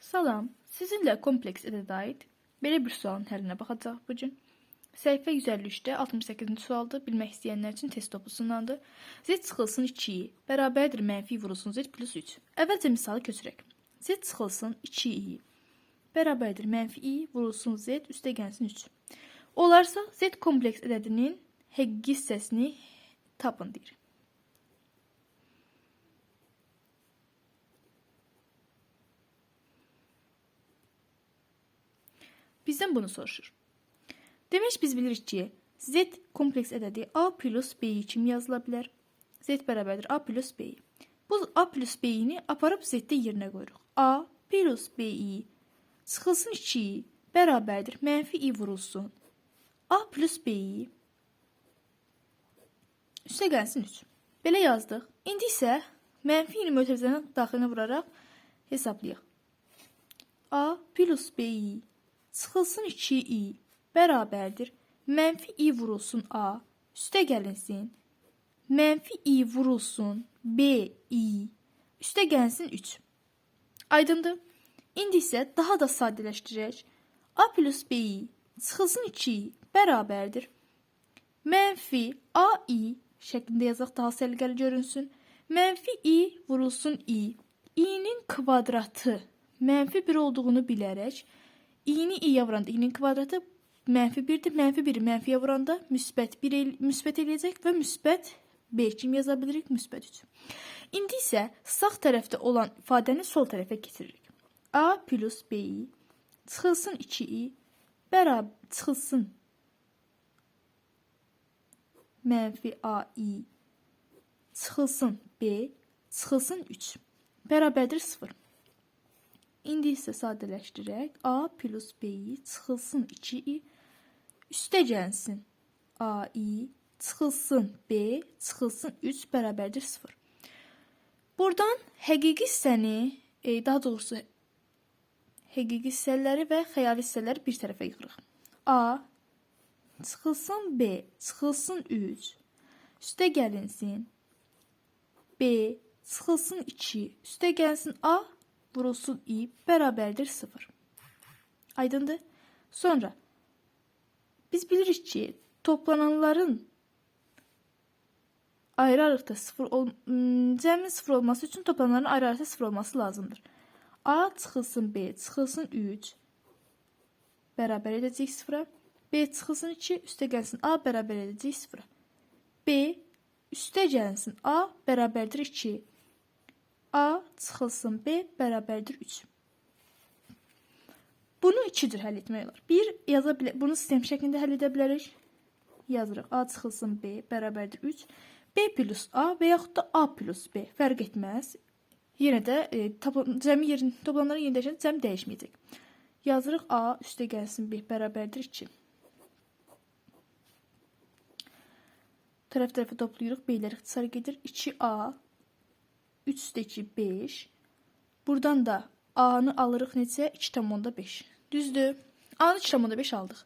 Salam, sizinlə kompleks ədədə aid belə bir sualın həllinə baxacaq bugün. Səhifə 153-də 68-ci sualdır. Bilmək istəyənlər üçün test topusundandır. Z çıxılsın 2i bərabərdir mənfi vurulsun z plus 3. Əvvəlcə misalı köçürək. Z çıxılsın 2i bərabərdir mənfi i vurulsun z üstə gəlsin 3. Olarsa z kompleks ədədinin həqiqi hissəsini tapın deyir. Bizdən bunu soruşur. Demək biz bilirik ki, z kompleks ədədi a plus b-i kimi yazıla bilər. Z bərabərdir a plus b-i. Bu a plus b-ini aparıb z-də yerinə qoyuruq. A plus b-i çıxılsın 2i bərabərdir mənfi i vurulsun. A plus b-i üstə gəlsin 3. Belə yazdıq. İndi isə mənfi ili mötərizənin daxilinə vuraraq hesablayaq. A plus b-i çıxılsın 2i bərabərdir mənfi i vurulsun a üstə gəlinsin mənfi i vurulsun b-i üstə gəlsin 3. Aydındır. İndi isə daha da sadələşdirək. A plus b-i çıxılsın 2i bərabərdir mənfi a-i şəklində yazaq daha səliqəli görünsün. Mənfi i vurulsun i. i-nin kvadratı mənfi 1 olduğunu bilərək i-ni i-yə vuranda i-nin kvadratı mənfi 1-dir. Mənfi 1-i mənfiyə vuranda müsbət 1 müsbət eləyəcək və müsbət b kimi yaza bilirik, müsbət 3. İndi isə sağ tərəfdə olan ifadəni sol tərəfə getiririk. A plus b-i çıxılsın 2i bərabər çıxılsın mənfi a-i çıxılsın b çıxılsın 3 bərabərdir 0. İndi isə sadələşdirək. A plus b-i çıxılsın 2i üstə gəlsin a-i çıxılsın b çıxılsın 3 bərabərdir 0. Buradan həqiqi hissəni, daha doğrusu həqiqi hissələri və xəyali hissələri bir tərəfə yığırıq. A çıxılsın b çıxılsın 3 üstə gəlinsin b çıxılsın 2 üstə gəlsin a vurulsun i bərabərdir 0. Aydındır. Sonra biz bilirik ki, toplananların ayrı-ayrılıqda cəmin 0 olması üçün toplananların ayrı-ayrılıqda 0 olması lazımdır. A çıxılsın b çıxılsın 3 bərabər edəcək 0-a. B çıxılsın 2 üstə gəlsin a bərabər edəcək 0-a. B üstə gəlsin a bərabərdir 2. A çıxılsın b bərabərdir 3. Bunu 2 cür həll etmək olar. Bunu sistem şəklində həll edə bilərik. Yazırıq. A çıxılsın b bərabərdir 3. B plus a və yaxud da a plus b fərq etməz. Yenə də toplananların yerini dəyişəndə cəm dəyişməyəcək. Yazırıq. A üstə gəlsin b bərabərdir 2. Tərəf-tərəfə toplayırıq. B-lər ixtisar gedir. 2a 3 üstə 2 5. Buradan da a-nı alırıq necə? 2,5. Düzdür. A-nı 2,5 aldıq.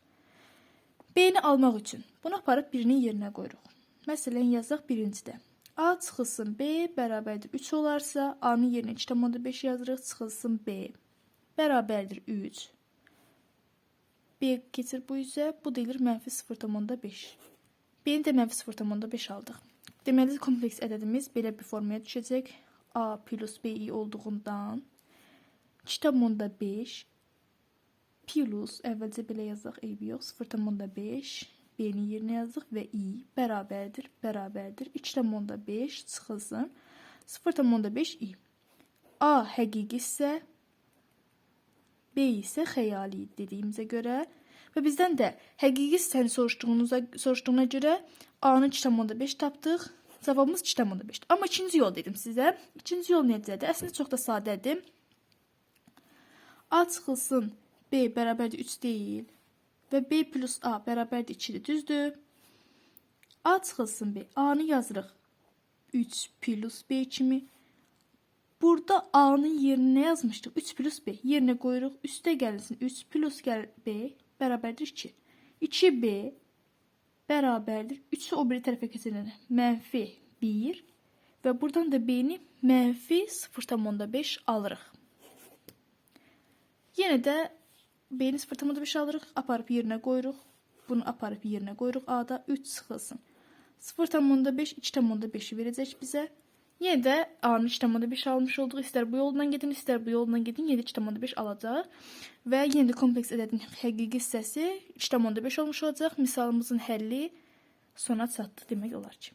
B-ni almaq üçün bunu aparıb birinin yerinə qoyuruq. Məsələn, yazaq birincidə. A çıxılsın b bərabərdir 3 olarsa, a-nın yerinə 2,5 yazırıq. Çıxılsın b bərabərdir 3. B keçir bu üzə. Bu deyilir mənfi 0,5. B-ni də mənfi 0,5 aldıq. Deməli, kompleks ədədimiz belə bir formaya düşəcək. A plus b-i olduğundan 2,5 plus, əvvəlcə belə yazaq, eybi yox, 0,5 b-ni yerinə yazdıq və i bərabərdir 2,5 çıxılsın 0,5 i. A həqiqi isə, b isə xəyali dediyimizə görə və bizdən də həqiqi hissəni soruşduğuna görə a-nı 2,5 tapdıq. Cavabımız 2,5. Amma ikinci yol dedim sizə. İkinci yol necədir? Əslində çox da sadədir. A çıxılsın b bərabərdir 3 deyil və b plus a bərabərdir 2-dir. Düzdür. A çıxılsın b. A-nı yazırıq 3 plus b kimi. Burada a-nın yerinə yazmışdıq. 3 plus b. Yerinə qoyuruq. Üstə gəlsin 3 plus b bərabərdir 2. 2b bərabərdir 3'ü o biri tərəfə keçirir. Mənfi 1 və buradan da b-ni mənfi 0,5 alırıq. Yenə də B-ni 0,5 alırıq, aparıb yerinə qoyuruq. Bunu aparıb yerinə qoyuruq. A-da 3 çıxılsın. 0,5 2,5-i verəcək bizə. Yenə də A-nı 2,5 almış olduq. İstər bu yolla gedin, istər bu yolla gedin. Yenə də 2,5 alacaq. Və yenə də kompleks ədədin həqiqi hissəsi 2,5 olmuş olacaq. Misalımızın həlli sona çatdı demək olar ki.